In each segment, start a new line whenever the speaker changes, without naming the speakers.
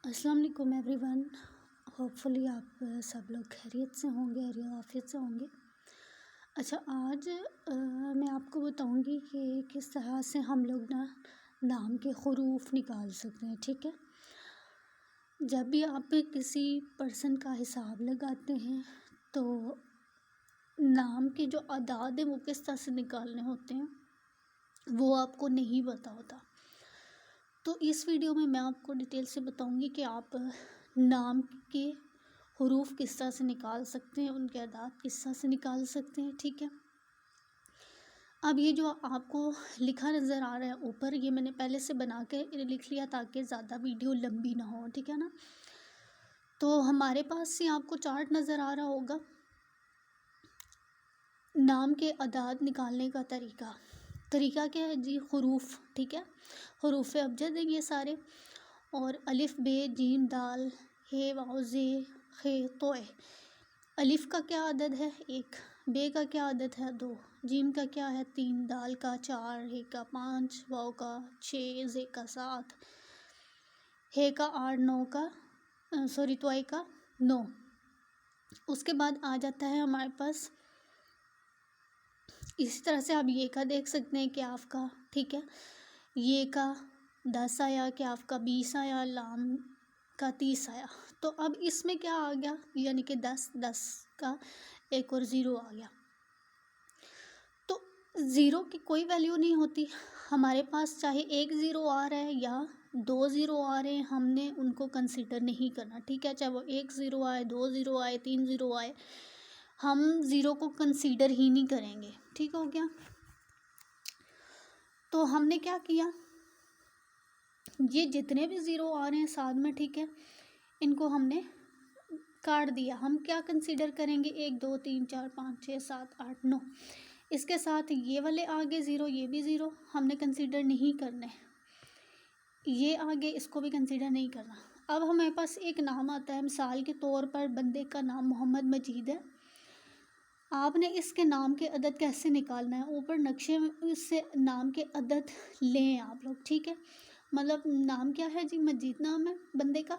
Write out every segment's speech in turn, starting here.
अस्सलाम वालेकुम everyone. Hopefully आप सब लोग खैरियत से होंगे और आफियत से होंगे। अच्छा, आज मैं आपको बताऊंगी कि किस तरह से हम लोग नाम के हरूफ निकाल सकते हैं। ठीक है, जब भी आप किसी पर्सन का हिसाब लगाते हैं तो नाम के जो अदाद हैं वो किस तरह से निकालने होते हैं वो आपको नहीं पता होता। तो इस वीडियो में मैं आपको डिटेल से बताऊंगी कि आप नाम के हरूफ किस तरह से निकाल सकते हैं, उनके अदाद किस तरह से निकाल सकते हैं। ठीक है, अब ये जो आपको लिखा नज़र आ रहा है ऊपर, ये मैंने पहले से बना के लिख लिया ताकि ज़्यादा वीडियो लंबी ना हो। ठीक है ना, तो हमारे पास से आपको चार्ट नज़र आ रहा होगा नाम के अदाद निकालने का तरीका क्या है जी? हरूफ। ठीक है, हरूफ अबजद हैं ये सारे, और अलिफ बे जीम दाल हे वाओ जे खे तोए। अलिफ का क्या अदद है? 1। बे का क्या अदद है? 2। जीम का क्या है? 3। दाल का 4। हे का 5। वाओ का 6। जे का 7। हे का 8। तोए का 9। उसके बाद आ जाता है हमारे पास, इसी तरह से आप ये का देख सकते हैं कि आपका, ठीक है, ये का 10 आया, कि आपका 20 आया, लाम का 30 आया। तो अब इसमें क्या आ गया, यानी कि 10 का एक और ज़ीरो आ गया। तो ज़ीरो की कोई वैल्यू नहीं होती हमारे पास, चाहे एक ज़ीरो आ रहा है या 2 ज़ीरो आ रहे हैं, हमने उनको कंसिडर नहीं करना। ठीक है, चाहे वो 1 ज़ीरो आए, 2 ज़ीरो आए, 3 ज़ीरो आए, हम ज़ीरो को कंसीडर ही नहीं करेंगे। ठीक हो गया। तो हमने क्या किया, ये जितने भी ज़ीरो आ रहे हैं साथ में, ठीक है, इनको हमने काट दिया। हम क्या कंसीडर करेंगे? 1 2 3 4 5 6 7 8 9। इसके साथ ये वाले आगे ज़ीरो, ये भी ज़ीरो, हमने कंसीडर नहीं करने। ये आगे, इसको भी कंसीडर नहीं करना। अब हमारे पास एक नाम आता है, मिसाल के तौर पर बंदे का नाम मोहम्मद मजीद है। आपने इसके नाम के अदद कैसे निकालना है? ऊपर नक्शे में इससे नाम के अदद लें आप लोग। ठीक है, मतलब नाम क्या है जी? मजीद नाम है बंदे का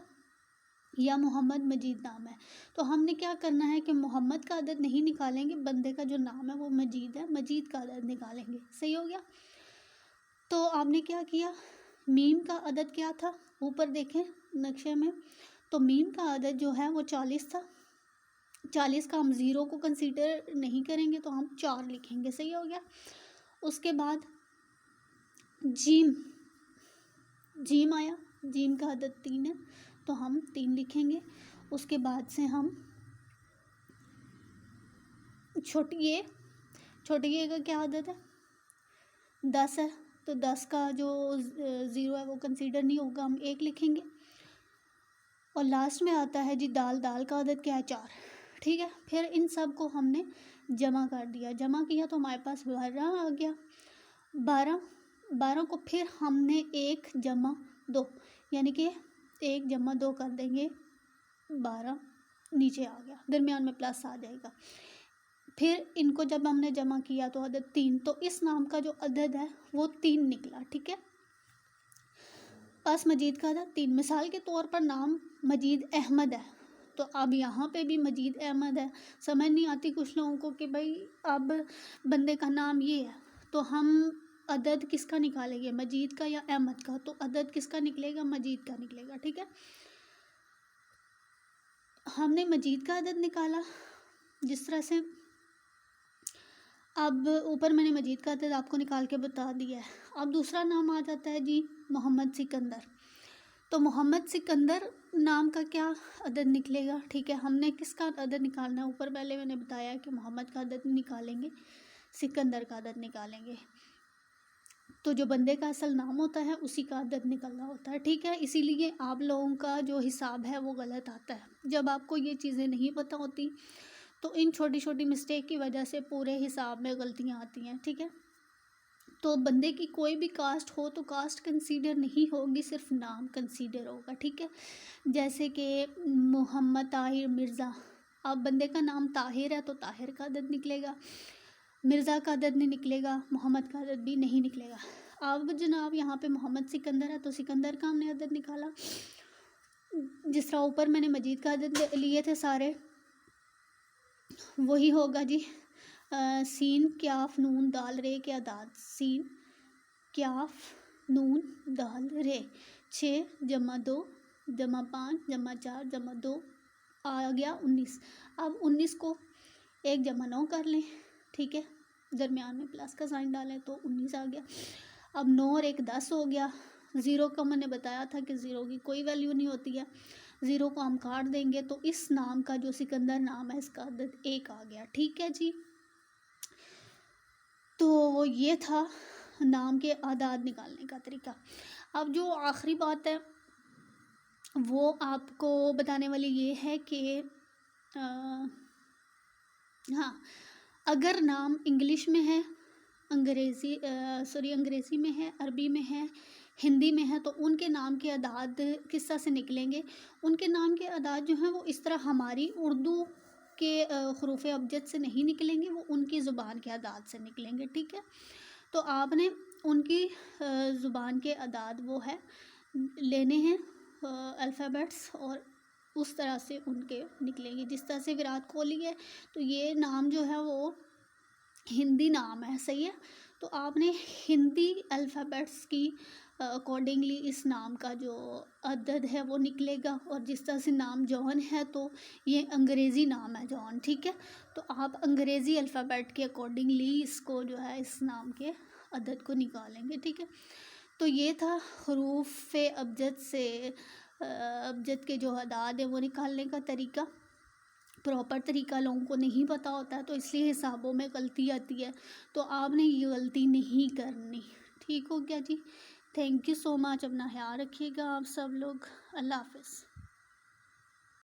या मोहम्मद मजीद नाम है। तो हमने क्या करना है कि मोहम्मद का अदद नहीं निकालेंगे, बंदे का जो नाम है वो मजीद है, मजीद का अदद निकालेंगे। सही हो गया। तो आपने क्या किया, मीम का अदद क्या था? ऊपर देखें नक्शे में, तो मीम का अदद जो है वो 40 था। 40 का हम ज़ीरो को कंसीडर नहीं करेंगे तो हम 4 लिखेंगे। सही हो गया। उसके बाद जीम आया, जीम का अदद 3 है तो हम 3 लिखेंगे। उसके बाद से हम छोटी ए का क्या अदद है? 10 है, तो 10 का जो ज़ीरो है वो कंसीडर नहीं होगा, हम 1 लिखेंगे। और लास्ट में आता है जी दाल का अदद क्या है? 4। ठीक है, फिर इन सब को हमने जमा कर दिया, जमा किया तो हमारे पास 12 आ गया। 12 को फिर हमने 1 जमा 2, यानी कि 1 जमा 2 कर देंगे, 12 नीचे आ गया, दरमियान में प्लस आ जाएगा। फिर इनको जब हमने जमा किया तो अदद 3, तो इस नाम का जो अदद है वो 3 निकला। ठीक है, बस मजीद का अदद 3। मिसाल के तौर पर नाम मजीद अहमद है, तो अब यहाँ पे भी मजीद अहमद है। समझ नहीं आती कुछ लोगों को कि भाई अब बंदे का नाम ये है, तो हम अदद किसका निकालेंगे, मजीद का या अहमद का? तो अदद किसका निकलेगा? मजीद का निकलेगा। ठीक है, हमने मजीद का अदद निकाला जिस तरह से। अब ऊपर मैंने मजीद का अदद आपको निकाल के बता दिया है। अब दूसरा नाम आ जाता है जी मोहम्मद सिकंदर। तो मोहम्मद सिकंदर नाम का क्या अदद निकलेगा? ठीक है, हमने किसका अदद निकालना है? ऊपर पहले मैंने बताया कि मोहम्मद का अदद निकालेंगे, सिकंदर का अदद निकालेंगे। तो जो बंदे का असल नाम होता है उसी का अदद निकलना होता है। ठीक है, इसीलिए आप लोगों का जो हिसाब है वो गलत आता है। जब आपको ये चीज़ें नहीं पता होती तो इन छोटी छोटी मिस्टेक की वजह से पूरे हिसाब में गलतियाँ आती हैं। ठीक है, तो बंदे की कोई भी कास्ट हो तो कास्ट कंसीडर नहीं होगी, सिर्फ नाम कंसीडर होगा। ठीक है, जैसे कि मोहम्मद ताहिर मिर्ज़ा, अब बंदे का नाम ताहिर है तो ताहिर का अदद निकलेगा, मिर्ज़ा का अदद नहीं निकलेगा, मोहम्मद का अदद भी नहीं निकलेगा। अब जनाब यहाँ पे मोहम्मद सिकंदर है तो सिकंदर का हमने अदद निकाला। جس طرح اوپر میں نے مجید کا عدد لیے تھے سارے، وہی ہوگا جی۔ سین کیاف نون دال رے کے اعداد، سین کیاف نون دال رے، 6 جمع 2 جمع 5 جمع 4 جمع 2 آ گیا 19۔ اب 19 کو 1 جمع 9 کر لیں، ٹھیک ہے، درمیان میں پلس کا سائن ڈالیں تو 19 آ گیا۔ اب 9 اور 1 10 ہو گیا۔ 0 کا میں نے بتایا تھا کہ 0 کی کوئی ویلیو نہیں ہوتی ہے، 0 کو ہم کاٹ دیں گے تو اس نام کا جو سکندر نام ہے اس کا عدد 1 آ گیا، ٹھیک ہے جی۔ تو یہ تھا نام کے اعداد نکالنے کا طریقہ۔ اب جو آخری بات ہے وہ آپ کو بتانے والی یہ ہے کہ ہاں، اگر نام انگلش میں ہے، انگریزی میں ہے، عربی میں ہے، ہندی میں ہے، تو ان کے نام کے اعداد کس طرح سے نکلیں گے؟ ان کے نام کے اعداد جو ہیں وہ اس طرح ہماری اردو کے حروف ابجد سے نہیں نکلیں گے، وہ ان کی زبان کے اعداد سے نکلیں گے، ٹھیک ہے۔ تو آپ نے ان کی زبان کے اعداد وہ ہے لینے ہیں الفابیٹس، اور اس طرح سے ان کے نکلیں گے۔ جس طرح سے وراٹ کوہلی ہے تو یہ نام جو ہے وہ ہندی نام ہے، صحیح ہے، تو آپ نے ہندی الفابیٹس کی اکارڈنگلی اس نام کا جو عدد ہے وہ نکلے گا۔ اور جس طرح سے نام جان ہے تو یہ انگریزی نام ہے جان، ٹھیک ہے، تو آپ انگریزی الفابیٹ کے اکارڈنگلی اس کو جو ہے اس نام کے عدد کو نکالیں گے، ٹھیک ہے۔ تو یہ تھا حروف ابجد سے ابجد کے جو اعداد ہیں وہ نکالنے کا طریقہ۔ پراپر طریقہ لوگوں کو نہیں پتہ ہوتا ہے تو اس لیے حسابوں میں غلطی آتی ہے، تو آپ نے یہ غلطی نہیں کرنی، ٹھیک ہو گیا جی۔ تھینک یو سو مچ، اپنا خیال رکھیے گا آپ سب لوگ، اللہ حافظ۔